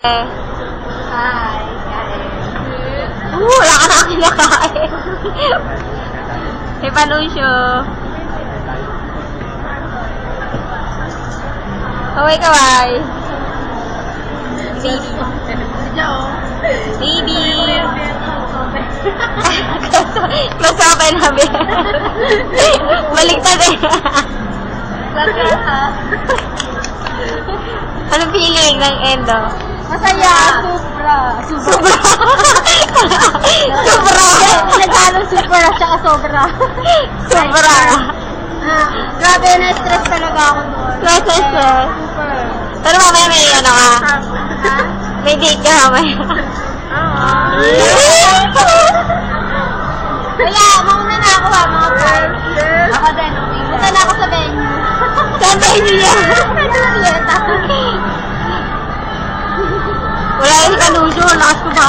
Hi, kain. Wala ka na kinakain. Hey, Panusyo. Kaway-kaway. Baby. Baby. Close open nabi. Baligtad eh. Anong feeling ng endo? Masaya, sobra. Sobra. Sobra. Naghalong sobra, tsaka sobra. Sobra. Grabe, na-stress talaga ako doon. Stress. Super. Pero mamaya may ano ka? Ha? May date ka mamaya. Wala, mauna na ako ha, mga friends. Ako din, punta na ako sa venue. Saan tayo niya? Julieta. Wala yung kanuso, lakas ko ba?